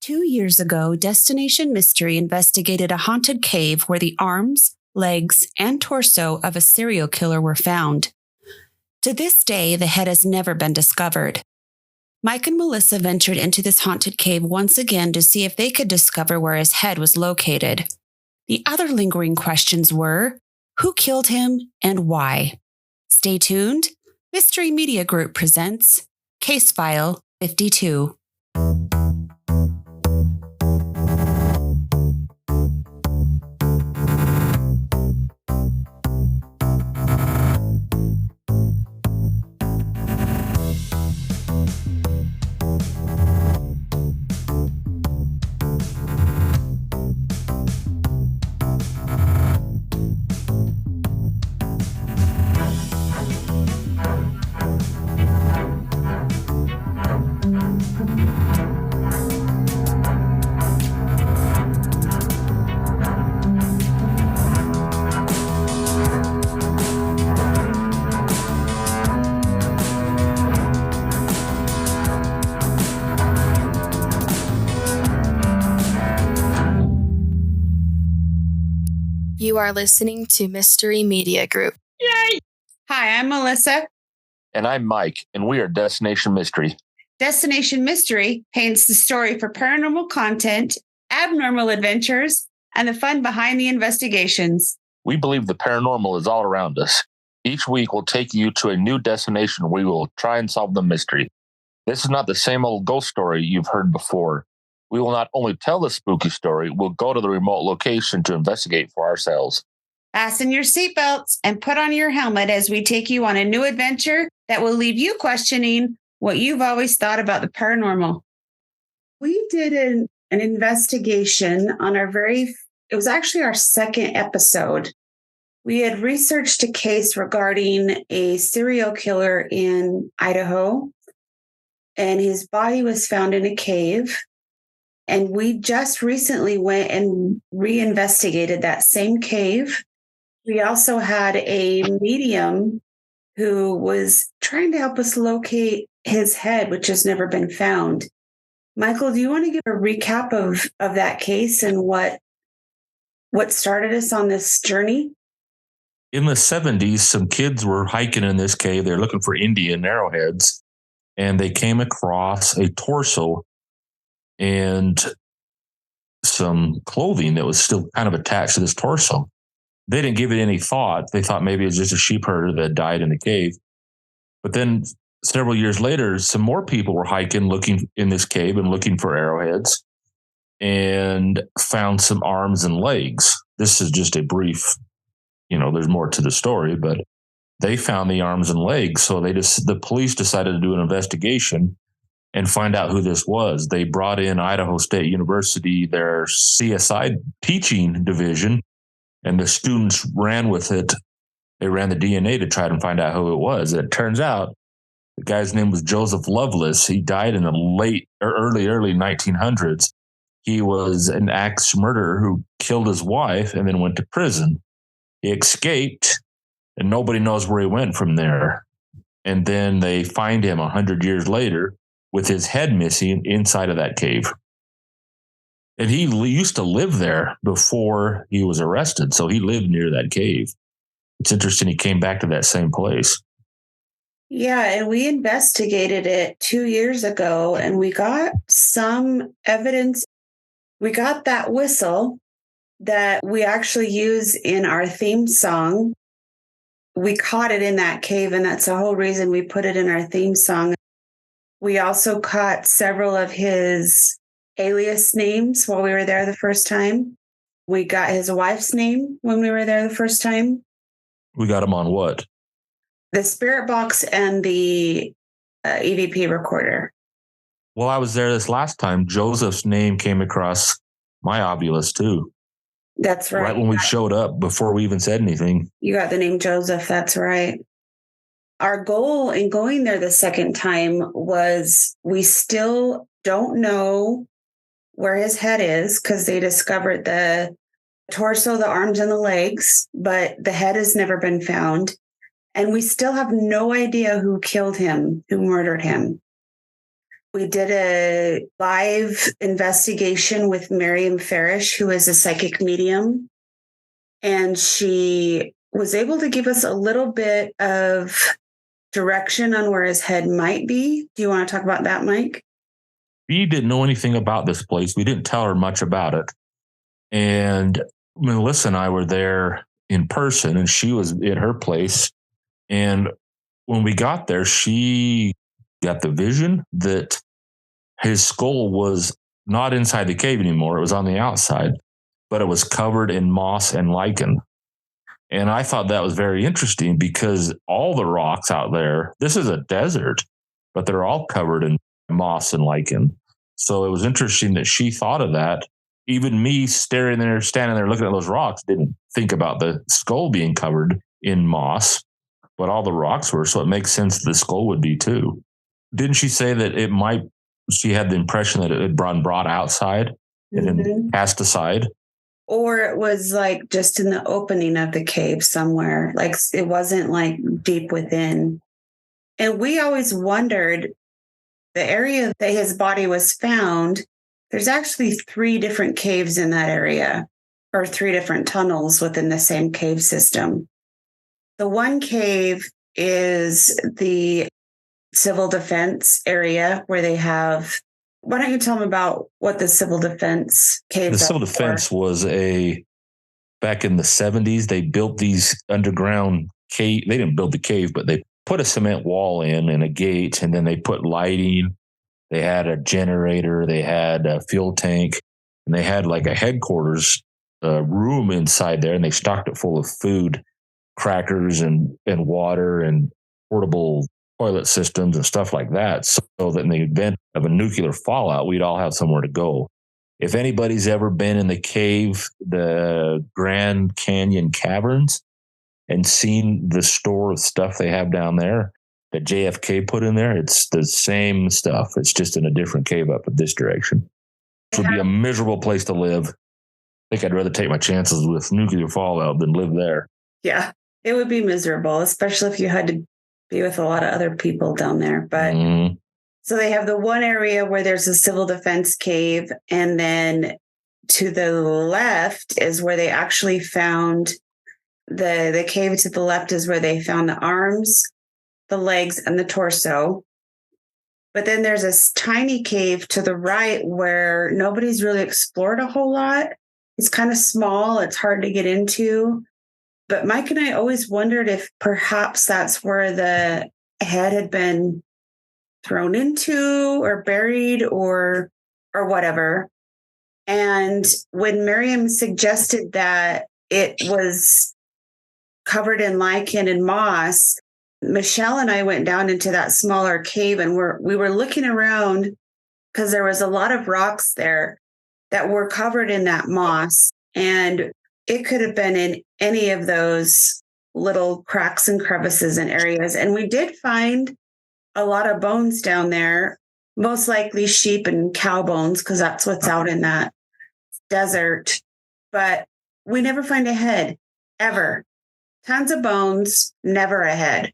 2 years ago, Destination Mystery investigated a haunted cave where the arms, legs, and torso of a serial killer were found. To this day, the head has never been discovered. Mike and Melissa ventured into this haunted cave once again to see if they could discover where his head was located. The other lingering questions were, who killed him and why? Stay tuned. Mystery Media Group presents Case File 52. You are listening to Mystery Media Group. Yay! Hi, I'm Melissa. And I'm Mike, and we are Destination Mystery. Destination Mystery paints the story for paranormal content, abnormal adventures, and the fun behind the investigations. We believe the paranormal is all around us. Each week we'll take you to a new destination where we will try and solve the mystery. This is not the same old ghost story you've heard before. We will not only tell the spooky story, we'll go to the remote location to investigate for ourselves. Fasten your seatbelts and put on your helmet as we take you on a new adventure that will leave you questioning what you've always thought about the paranormal. We did an investigation on it was actually our second episode. We had researched a case regarding a serial killer in Idaho, and his body was found in a cave. And we just recently went and reinvestigated that same cave. We also had a medium who was trying to help us locate his head, which has never been found. Michael, do you want to give a recap of that case and what started us on this journey? In the 70s, some kids were hiking in this cave. They're looking for Indian arrowheads, and they came across a torso and some clothing that was still kind of attached to this torso. They didn't give it any thought. They thought maybe it was just a sheep herder that died in the cave. But then several years later, some more people were hiking, looking in this cave and looking for arrowheads, and found some arms and legs. This is just a brief, there's more to the story, but they found the arms and legs. So the police decided to do an investigation and find out who this was. They brought in Idaho State University, their CSI teaching division, and the students ran with it. They ran the DNA to try and find out who it was. And it turns out the guy's name was Joseph Lovelace. He died in the early 1900s. He was an axe murderer who killed his wife and then went to prison. He escaped, and nobody knows where he went from there. And then they find him 100 years later with his head missing inside of that cave. And he used to live there before he was arrested. So he lived near that cave. It's interesting he came back to that same place. Yeah, and we investigated it 2 years ago, and we got some evidence. We got that whistle that we actually use in our theme song. We caught it in that cave, and that's the whole reason we put it in our theme song. We also caught several of his alias names while we were there the first time. We got his wife's name when we were there the first time. We got him on what? The spirit box and the EVP recorder. Well, I was there this last time. Joseph's name came across my obulus too. That's right. Right when we showed up, before we even said anything. You got the name Joseph. That's right. Our goal in going there the second time was we still don't know where his head is because they discovered the torso, the arms, and the legs, but the head has never been found. And we still have no idea who killed him, who murdered him. We did a live investigation with Miriam Farish, who is a psychic medium. And she was able to give us a little bit of direction on where his head might be. Do you want to talk about that, Mike? We didn't know anything about this place. We didn't tell her much about it. And Melissa and I were there in person, and she was at her place. And when we got there, she got the vision that his skull was not inside the cave anymore. It was on the outside, but it was covered in moss and lichen. And I thought that was very interesting because all the rocks out there, this is a desert, but they're all covered in moss and lichen. So it was interesting that she thought of that. Even me standing there looking at those rocks, didn't think about the skull being covered in moss, but all the rocks were. So it makes sense the skull would be too. Didn't she say that she had the impression that it had been brought outside and then cast aside? Or it was like just in the opening of the cave somewhere. Like it wasn't like deep within. And we always wondered, the area that his body was found, there's actually 3 different caves in that area, or 3 different tunnels within the same cave system. The one cave is the civil defense area where they have. Why don't you tell them about what the civil defense caves are? The civil defense was back in the 70s, they built these underground cave. They didn't build the cave, but they put a cement wall in and a gate, and then they put lighting. They had a generator, they had a fuel tank, and they had like a headquarters room inside there, and they stocked it full of food, crackers and water and portable toilet systems and stuff like that, so that in the event of a nuclear fallout, we'd all have somewhere to go. If anybody's ever been in the cave, the Grand Canyon Caverns, and seen the store of stuff they have down there that JFK put in there, it's the same stuff. It's just in a different cave up in this direction. It would be a miserable place to live. I think I'd rather take my chances with nuclear fallout than live there. Yeah, it would be miserable, especially if you had to be with a lot of other people down there. But so they have the one area where there's a civil defense cave, and then to the left is where they actually found the cave. To the left is where they found the arms, the legs, and the torso. But then there's this tiny cave to the right where nobody's really explored a whole lot. It's kind of small. It's hard to get into. But Mike and I always wondered if perhaps that's where the head had been thrown into or buried or whatever. And when Miriam suggested that it was covered in lichen and moss, Michelle and I went down into that smaller cave, and we were looking around because there was a lot of rocks there that were covered in that moss. And it could have been in any of those little cracks and crevices and areas. And we did find a lot of bones down there, most likely sheep and cow bones, because that's what's out in that desert. But we never find a head, ever. Tons of bones, never a head.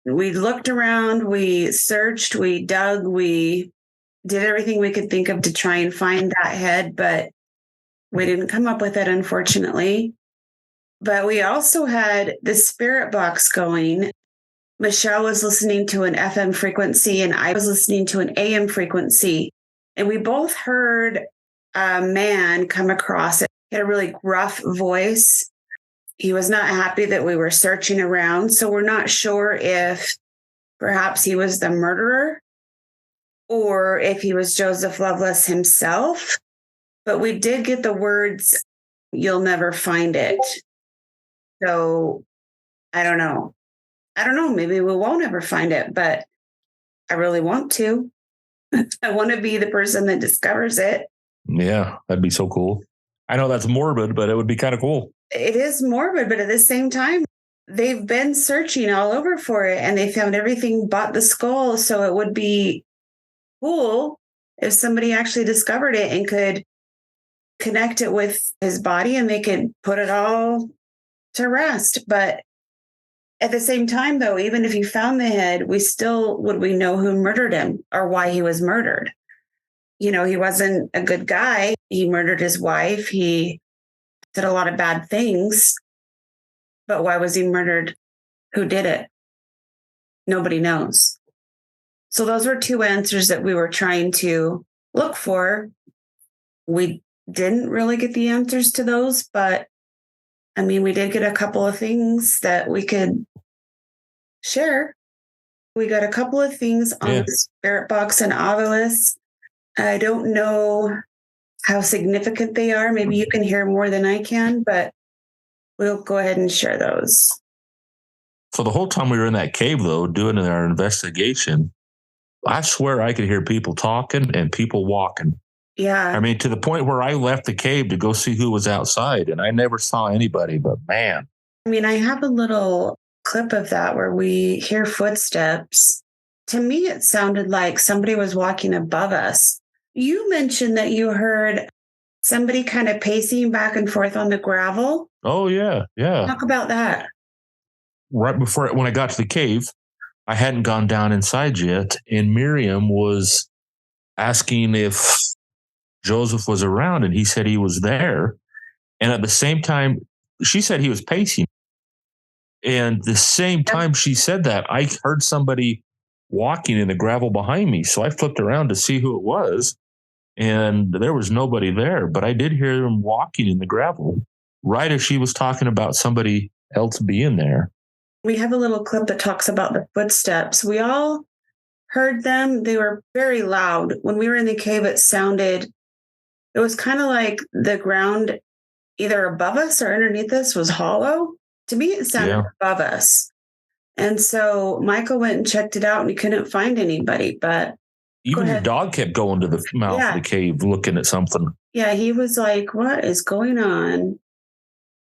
We looked around, we searched, we dug, we did everything we could think of to try and find that head, but we didn't come up with it, unfortunately. But we also had the spirit box going. Michelle was listening to an FM frequency, and I was listening to an AM frequency. And we both heard a man come across it. He had a really gruff voice. He was not happy that we were searching around. So we're not sure if perhaps he was the murderer or if he was Joseph Lovelace himself. But we did get the words, "You'll never find it." So I don't know. Maybe we won't ever find it, but I really want to. I want to be the person that discovers it. Yeah, that'd be so cool. I know that's morbid, but it would be kind of cool. It is morbid, but at the same time, they've been searching all over for it, and they found everything but the skull. So it would be cool if somebody actually discovered it and could connect it with his body, and they could put it all to rest. But At the same time, though, even if you found the head, would we know who murdered him or why he was murdered? He wasn't a good guy. He murdered his wife. He did a lot of bad things. But why was he murdered? Who did it? Nobody knows. So those were two answers that we were trying to look for. We didn't really get the answers to those, but we did get a couple of things that we could share. We got a couple of things on the spirit box and Ovilus. I don't know how significant they are. Maybe you can hear more than I can, but we'll go ahead and share those. So the whole time we were in that cave, though, doing our investigation, I swear I could hear people talking and people walking. Yeah. To the point where I left the cave to go see who was outside, and I never saw anybody, but man. I have a little clip of that where we hear footsteps. To me, it sounded like somebody was walking above us. You mentioned that you heard somebody kind of pacing back and forth on the gravel. Oh, yeah. Yeah. Talk about that. Right before, when I got to the cave, I hadn't gone down inside yet, and Miriam was asking if Joseph was around, and he said he was there. And at the same time, she said he was pacing. And the same time she said that, I heard somebody walking in the gravel behind me. So I flipped around to see who it was, and there was nobody there. But I did hear him walking in the gravel right as she was talking about somebody else being there. We have a little clip that talks about the footsteps. We all heard them. They were very loud. When we were in the cave, it was kind of like the ground either above us or underneath us was hollow. To me, it sounded above us. And so Michael went and checked it out, and he couldn't find anybody. But even your dog kept going to the mouth of the cave looking at something. Yeah, he was like, what is going on?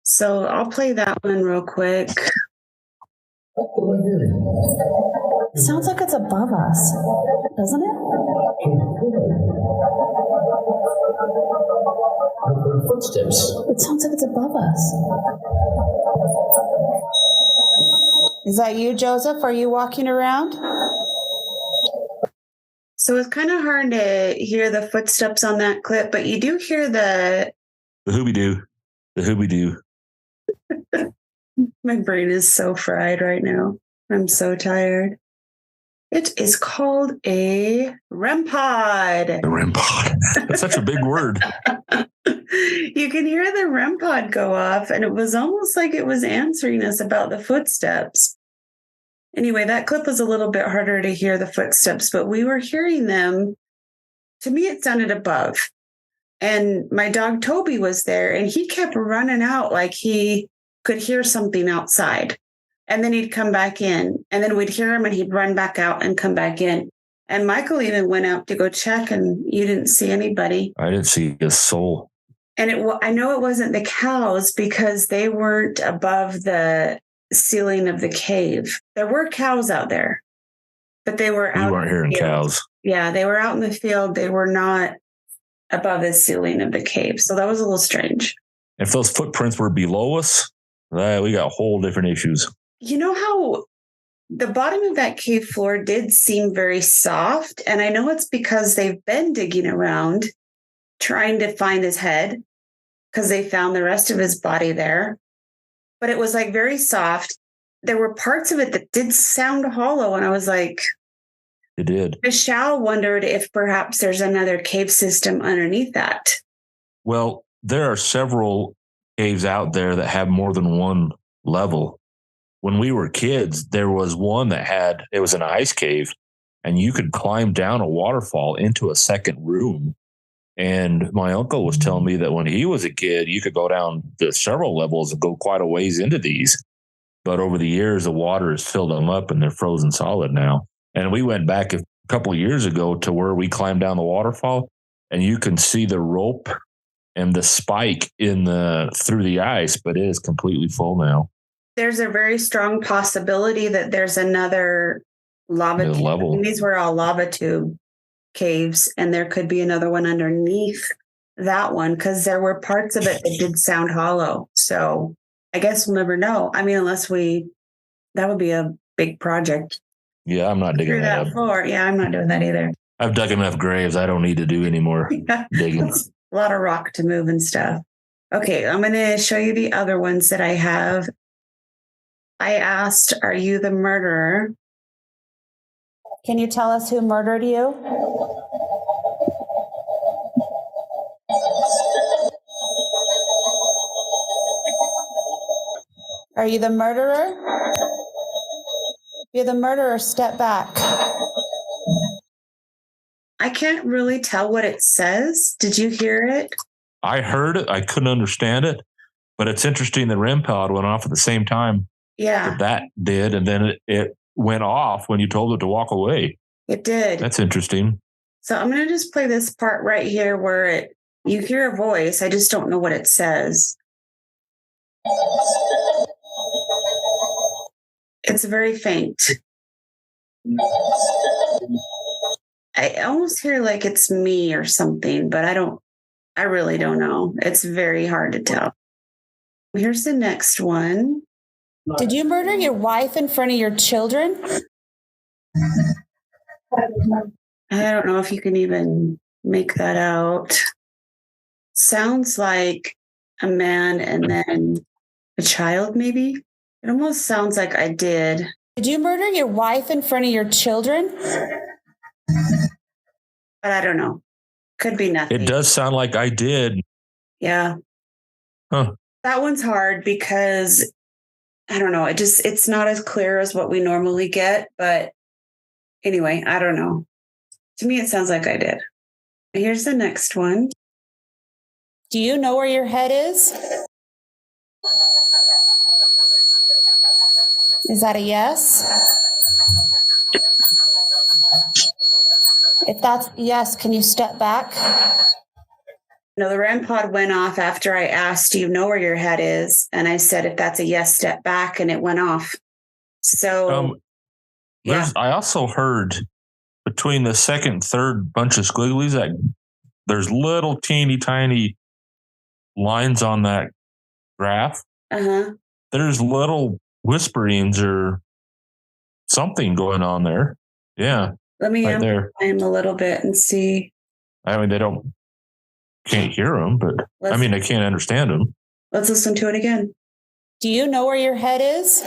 So I'll play that one real quick. It sounds like it's above us, doesn't it? I've heard footsteps. It sounds like it's above us. Is that you, Joseph? Are you walking around? So it's kind of hard to hear the footsteps on that clip, but you do hear the Hooby-Doo. The Hooby-Doo. My brain is so fried right now. I'm so tired. It is called a REM pod. A REM pod. That's such a big word. You can hear the REM pod go off, and it was almost like it was answering us about the footsteps. Anyway, that clip was a little bit harder to hear the footsteps, but we were hearing them. To me, it sounded above. And my dog Toby was there, and he kept running out like he could hear something outside. And then he'd come back in, and then we'd hear him, and he'd run back out and come back in. And Michael even went out to go check, and you didn't see anybody. I didn't see a soul. And I know it wasn't the cows because they weren't above the ceiling of the cave. There were cows out there, but they were out. You weren't hearing cows. Yeah, they were out in the field. They were not above the ceiling of the cave. So that was a little strange. If those footprints were below us, we got whole different issues. You know how the bottom of that cave floor did seem very soft. And I know it's because they've been digging around trying to find his head because they found the rest of his body there. But it was like very soft. There were parts of it that did sound hollow. And I was like, it did. Michelle wondered if perhaps there's another cave system underneath that. Well, there are several caves out there that have more than one level. When we were kids, there was one it was an ice cave, and you could climb down a waterfall into a second room. And my uncle was telling me that when he was a kid, you could go down to several levels and go quite a ways into these. But over the years, the water has filled them up and they're frozen solid now. And we went back a couple of years ago to where we climbed down the waterfall, and you can see the rope and the spike through the ice, but it is completely full now. There's a very strong possibility that there's another lava tube. Level. These were all lava tube caves, and there could be another one underneath that one because there were parts of it that did sound hollow. So I guess we'll never know. I mean, unless we That would be a big project. Yeah, I'm not digging that up. Floor. Yeah, I'm not doing that either. I've dug enough graves. I don't need to do any more digging. A lot of rock to move and stuff. Okay, I'm going to show you the other ones that I have. I asked, are you the murderer? Can you tell us who murdered you? Are you the murderer? If you're the murderer, step back. I can't really tell what it says. Did you hear it? I heard it. I couldn't understand it. But it's interesting that REM pod went off at the same time Yeah, that did. And then it went off when you told it to walk away. it did. That's interesting. So I'm going to just play this part right here where you hear a voice. I just don't know what it says. It's very faint. I almost hear like it's me or something, but I really don't know. It's very hard to tell. Here's the next one. Did you murder your wife in front of your children? I don't know if you can even make that out. Sounds like a man and then a child, maybe. It almost sounds like I did. Did you murder your wife in front of your children? But I don't know. Could be nothing. It does sound like I did. Yeah. Huh. That one's hard because I don't know. It's not as clear as what we normally get. But anyway, I don't know. To me, it sounds like I did. Here's the next one. Do you know where your head is? Is that a yes? If that's yes, can you step back? No, the REM pod went off after I asked, do you know where your head is? And I said, if that's a yes, step back, and it went off. So, yeah. I also heard between the second and third bunch of squigglies that there's little teeny tiny lines on that graph. Uh-huh. There's little whisperings or something going on there. Yeah. Let me right there. him a little bit and see. I mean, can't hear them, but I can't understand them. Let's listen to it again. Do you know where your head is?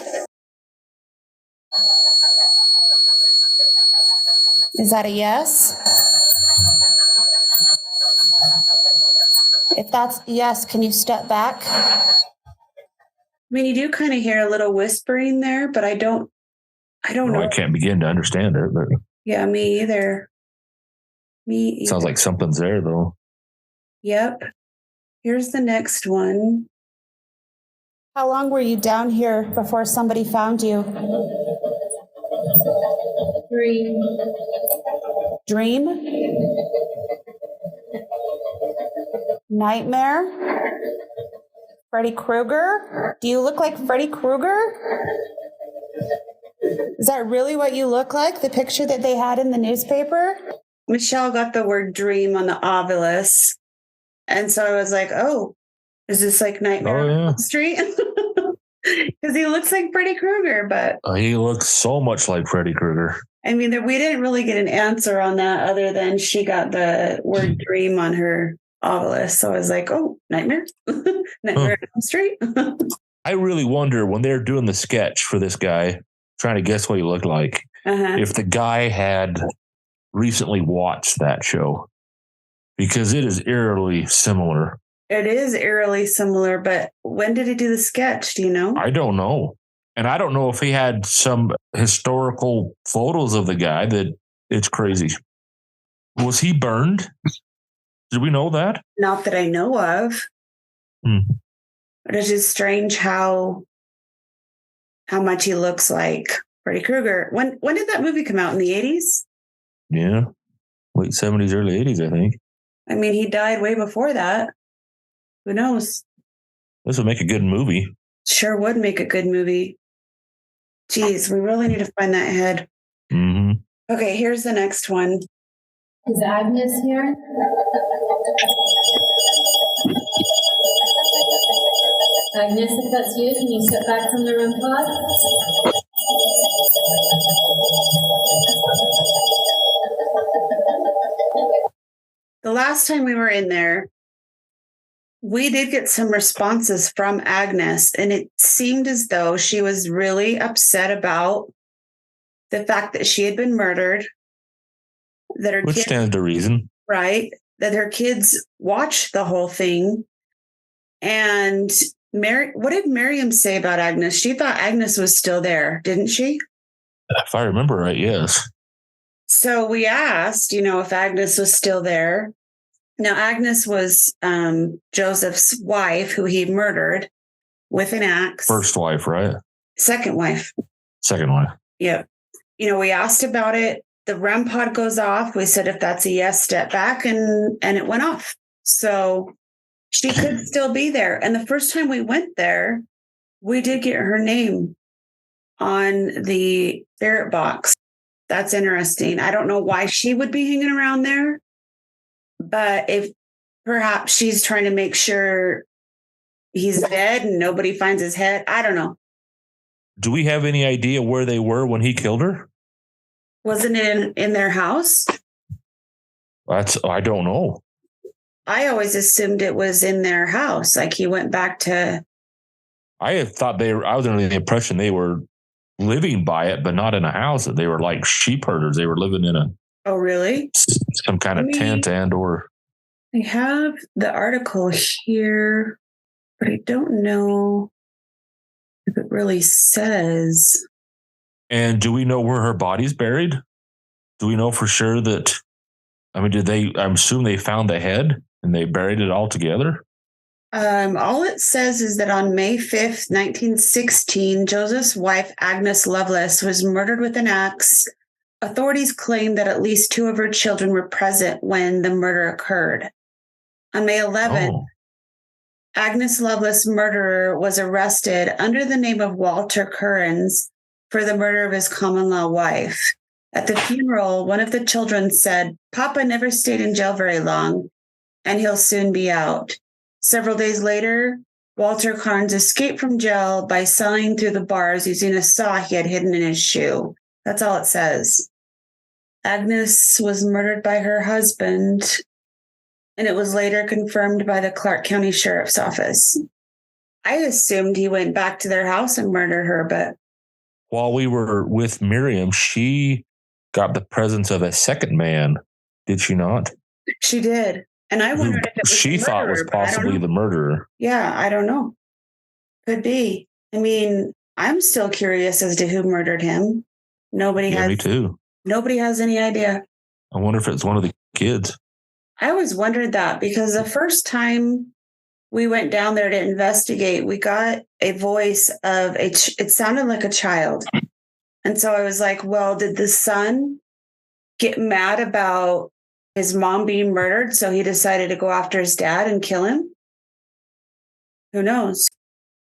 Is that a yes? If that's yes, can you step back? I mean, you do kind of hear a little whispering there, but I don't know. I can't begin to understand it, but yeah, me either. Sounds like something's there though. Yep. Here's the next one. How long were you down here before somebody found you? Dream? Nightmare? Freddy Krueger? Do you look like Freddy Krueger? Is that really what you look like? The picture that they had in the newspaper? Michelle got the word dream on the obelisk. And so I was like, oh, is this like Nightmare on Elm Street? Because he looks like Freddy Krueger, but he looks so much like Freddy Krueger. I mean, we didn't really get an answer on that other than she got the word dream on her obelisk. So I was like, oh, Nightmare? Nightmare on Elm Street? I really wonder when they're doing the sketch for this guy, trying to guess what he looked like, if the guy had recently watched that show, because it is eerily similar. It is eerily similar, but when did he do the sketch? Do you know? I don't know. And I don't know if he had some historical photos of the guy that it's crazy. Was he burned? Did we know that? Not that I know of. But it's just strange how much he looks like Freddy Krueger. When did that movie come out? In the 80s? Yeah. Late 70s, early 80s, I think. I mean, he died way before that. Who knows? This would make a good movie. Sure would make a good movie. Geez, we really need to find that head. Mm-hmm. Okay, here's the next one. Is Agnes here? Agnes, if that's you, can you step back from the REM pod? last time we were in there, we did get some responses from Agnes, and it seemed as though she was really upset about the fact that she had been murdered, that her Which kids, stands to reason. right, that her kids watched the whole thing. And what did Miriam say about Agnes? She thought Agnes was still there, didn't she? If I remember right, yes. So we asked, if Agnes was still there. Now, Agnes was Joseph's wife, who he murdered with an axe. First wife, right? Second wife. Second wife. Yeah. We asked about it. The REM pod goes off. We said, if that's a yes, step back. And it went off. So she could still be there. And the first time we went there, we did get her name on the ferret box. That's interesting. I don't know why she would be hanging around there, but if perhaps she's trying to make sure he's dead and nobody finds his head. I don't know. Do we have any idea where they were when he killed her? Wasn't it in their house? I don't know. I always assumed it was in their house. Like he went back to. I had thought I was under the impression they were living by it, but not in a house. They were like sheep herders. They were living in Oh, really? some kind of tent or. I have the article here, but I don't know if it really says. And do we know where her body's buried? Do we know for sure that? I mean, I'm assuming they found the head and they buried it all together. All it says is that on May 5th, 1916, Joseph's wife, Agnes Lovelace, was murdered with an axe. Authorities claim that at least 2 of her children were present when the murder occurred. On May 11th, Agnes Lovelace's murderer was arrested under the name of Walter Currens for the murder of his common-law wife. At the funeral, one of the children said, "Papa never stayed in jail very long, and he'll soon be out." Several days later, Walter Carnes escaped from jail by sawing through the bars using a saw he had hidden in his shoe. That's all it says. Agnes was murdered by her husband, and it was later confirmed by the Clark County Sheriff's Office. I assumed he went back to their house and murdered her, but... While we were with Miriam, she got the presence of a second man, did she not? She did. And I wondered if it was she thought was possibly the murderer. Yeah, I don't know. Could be. I mean, I'm still curious as to who murdered him. Me too. Nobody has any idea. I wonder if it's one of the kids. I always wondered that because the first time we went down there to investigate, we got a voice of it sounded like a child. And so I was like, well, did the son get mad about his mom being murdered, so he decided to go after his dad and kill him? Who knows?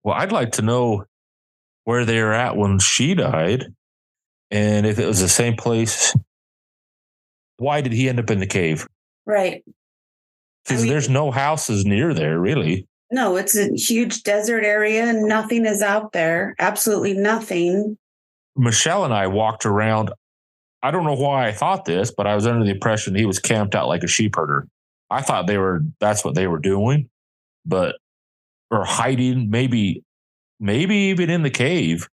Well, I'd like to know where they were at when she died, and if it was the same place. Why did he end up in the cave? Right. Because there's no houses near there, really. No, it's a huge desert area and nothing is out there. Absolutely nothing. Michelle and I walked around. I don't know why I thought this, but I was under the impression he was camped out like a sheep herder. I thought that's what they were doing, or hiding, maybe even in the cave.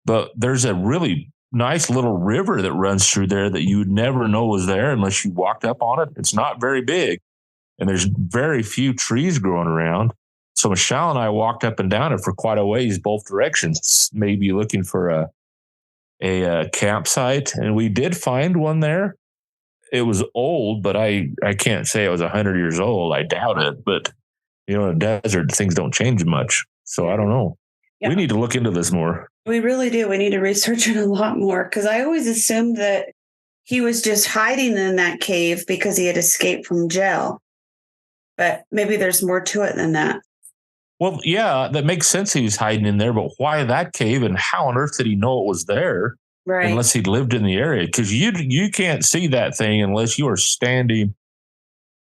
But there's a really nice little river that runs through there that you would never know was there unless you walked up on it. It's not very big, and there's very few trees growing around. So Michelle and I walked up and down it for quite a ways, both directions, maybe looking for a campsite, and we did find one there. It was old, but I can't say it was 100 years old. I doubt it, but in a desert, things don't change much. So I don't know. Yeah. We need to look into this more. We really do. We need to research it a lot more because I always assumed that he was just hiding in that cave because he had escaped from jail. But maybe there's more to it than that. Well, yeah, that makes sense. He was hiding in there, but why that cave and how on earth did he know it was there? Right. Unless he lived in the area, because you can't see that thing unless you are standing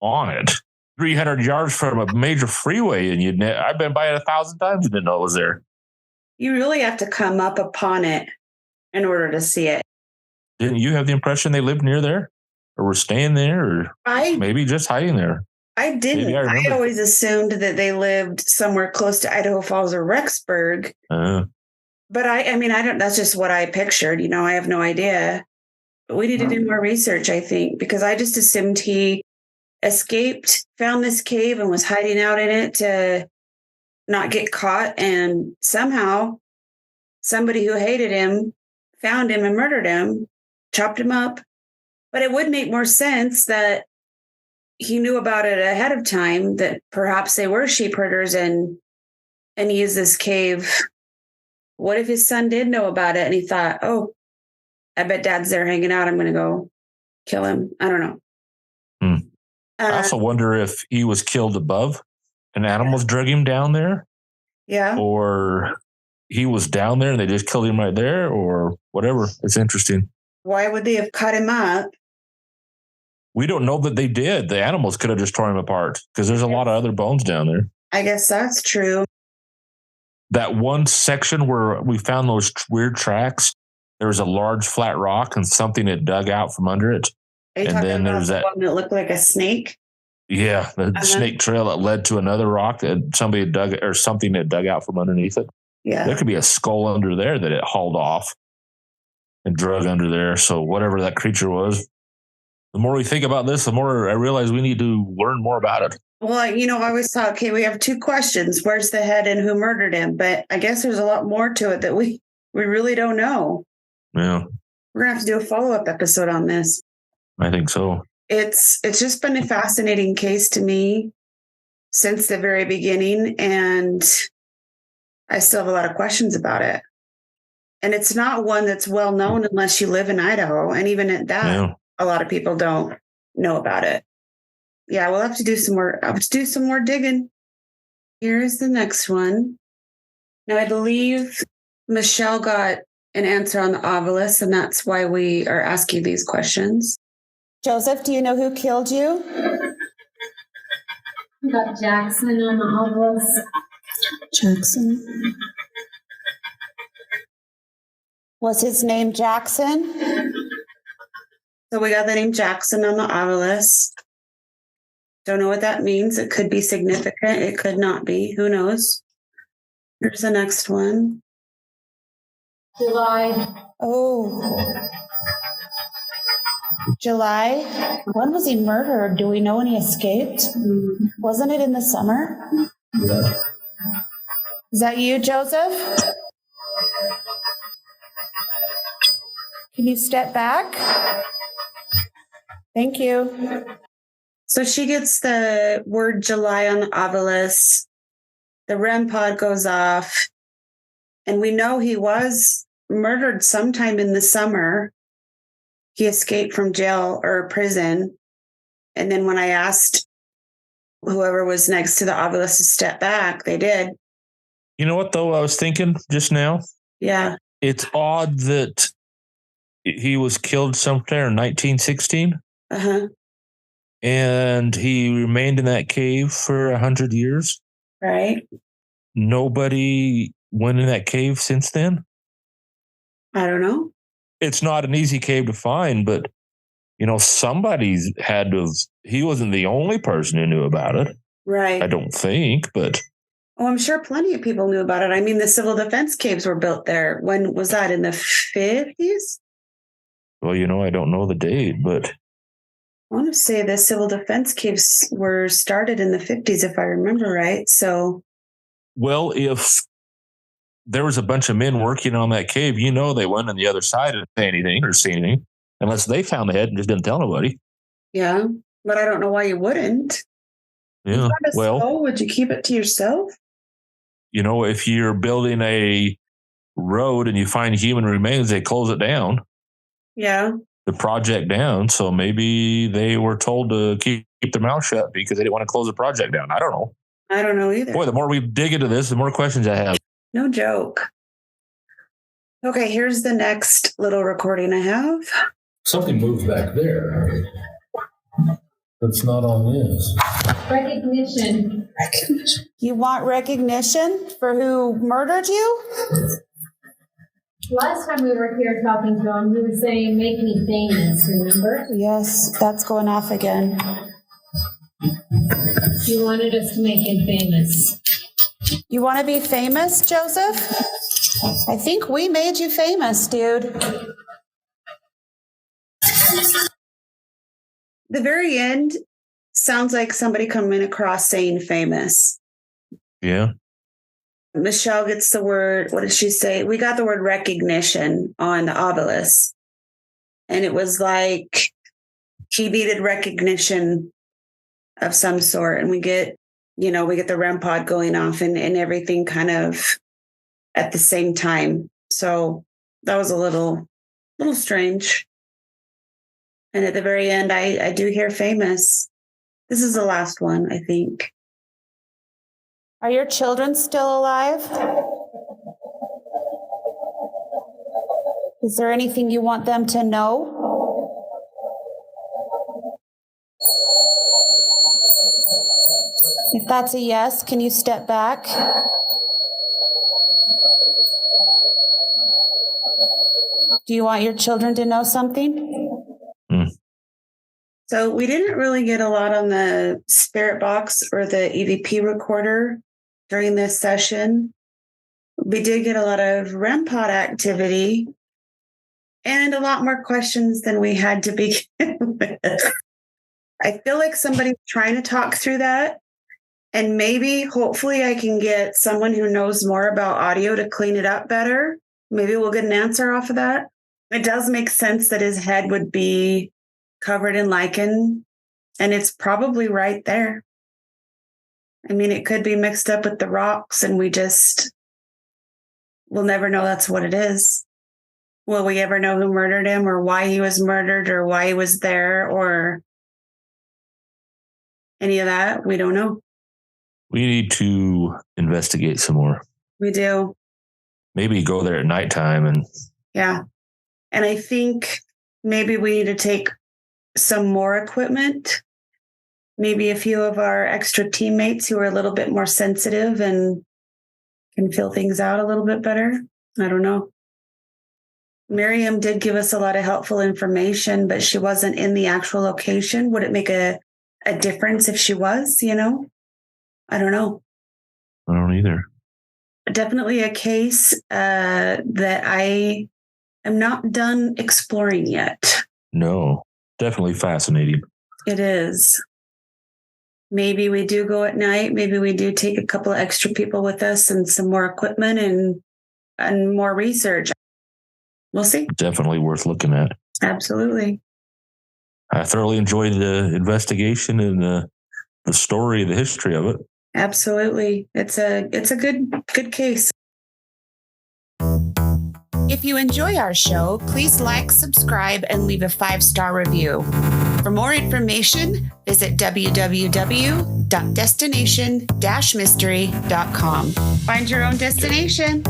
on it 300 yards from a major freeway. And I've been by it 1,000 times and didn't know it was there. You really have to come up upon it in order to see it. Didn't you have the impression they lived near there? or were staying there, or I maybe just hiding there. didn't. Maybe I I remember. always assumed that they lived somewhere close to Idaho Falls or Rexburg. But I mean, I don't, that's just what I pictured. I have no idea. But we need to do more research, I think, because I just assumed he escaped, found this cave, and was hiding out in it to not get caught. And somehow somebody who hated him found him and murdered him, chopped him up. But it would make more sense that he knew about it ahead of time, that perhaps they were sheep herders and used this cave. What if his son did know about it and he thought, oh, I bet dad's there hanging out. I'm going to go kill him. I don't know. I also wonder if he was killed above and animals drug him down there. Yeah. Or he was down there and they just killed him right there, or whatever. It's interesting. Why would they have cut him up? We don't know that they did. The animals could have just torn him apart because there's a lot of other bones down there. I guess that's true. That one section where we found those weird tracks, there was a large flat rock and something had dug out from under it. Are you And talking then about there's the that- one that looked like a snake? Yeah, the snake trail that led to another rock that somebody had dug, or something had dug out from underneath it. Yeah. There could be a skull under there that it hauled off and drug under there. So whatever that creature was, the more we think about this, the more I realize we need to learn more about it. Well, I always thought, okay, we have two questions. Where's the head and who murdered him? But I guess there's a lot more to it that we really don't know. Yeah, We're going to have to do a follow-up episode on this. I think so. It's just been a fascinating case to me since the very beginning. And I still have a lot of questions about it. And it's not one that's well known unless you live in Idaho. And even at that, a lot of people don't know about it. Yeah, we'll have to do some more. I'll have to do some more digging. Here's the next one. Now, I believe Michelle got an answer on the obelisk, and that's why we are asking these questions. Joseph, do you know who killed you? We got Jackson on the obelisk. Jackson. Was his name Jackson? So we got the name Jackson on the obelisk. Don't know what that means. It could be significant. It could not be. Who knows? Here's the next one. July. Oh. July? When was he murdered? Do we know when he escaped? Wasn't it in the summer? Yeah. Is that you, Joseph? Can you step back? Thank you. So she gets the word July on the obelisk. The REM pod goes off. And we know he was murdered sometime in the summer. He escaped from jail or prison. And then when I asked whoever was next to the obelisk to step back, they did. You know what, though, I was thinking just now? Yeah. It's odd that he was killed sometime in 1916. Uh-huh. And he remained in that cave for 100 years. Right. Nobody went in that cave since then. I don't know. It's not an easy cave to find, but somebody's had to. He wasn't the only person who knew about it. Right. I don't think, but Oh, I'm sure plenty of people knew about it. I mean, the civil defense caves were built there. When was that? In the 50s? well, I don't know the date, but I want to say the civil defense caves were started in the 50s, if I remember right. So, well, if there was a bunch of men working on that cave, they went on the other side and say anything or see anything, unless they found the head and just didn't tell nobody. yeah, but I don't know why you wouldn't. Yeah, well, skull, would you keep it to yourself? If you're building a road and you find human remains, they close it down. Yeah. The project down. So maybe they were told to keep their mouth shut because they didn't want to close the project down. I don't know. I don't know either. Boy, the more we dig into this, the more questions I have. No joke. Okay, here's the next little recording I have. Something moved back there. That's not on this. Recognition. You want recognition for who murdered you? Last time we were here talking to him, he was saying, make me famous, remember? Yes, that's going off again. He wanted us to make him famous. You want to be famous, Joseph? I think we made you famous, dude. The very end sounds like somebody coming across saying famous. Yeah. Michelle gets the word, what did she say? We got the word recognition on the obelisk. And it was like he needed recognition of some sort. And we get the REM pod going off and everything kind of at the same time. So that was a little strange. And at the very end, I do hear famous. This is the last one, I think. Are your children still alive? Is there anything you want them to know? If that's a yes, can you step back? Do you want your children to know something? So we didn't really get a lot on the spirit box or the EVP recorder during this session. We did get a lot of REM pod activity and a lot more questions than we had to begin with. I feel like somebody's trying to talk through that. And maybe, hopefully, I can get someone who knows more about audio to clean it up better. Maybe we'll get an answer off of that. It does make sense that his head would be covered in lichen, and it's probably right there. I mean, it could be mixed up with the rocks, and we'll never know that's what it is. Will we ever know who murdered him or why he was murdered or why he was there or any of that? We don't know. We need to investigate some more. We do. Maybe go there at nighttime and. Yeah. And I think maybe we need to take some more equipment, maybe a few of our extra teammates who are a little bit more sensitive and can feel things out a little bit better. I don't know. Miriam did give us a lot of helpful information, but she wasn't in the actual location. Would it make a difference if she was, I don't know. I don't either. Definitely a case that I am not done exploring yet. No. Definitely fascinating. It is. Maybe we do go at night. Maybe we do take a couple of extra people with us and some more equipment and more research. We'll see. Definitely worth looking at. Absolutely. I thoroughly enjoyed the investigation and the story, the history of it. Absolutely. It's a good case. If you enjoy our show, please like, subscribe, and leave a 5-star review. For more information, visit www.destination-mystery.com. Find your own destination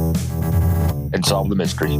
And solve the mystery.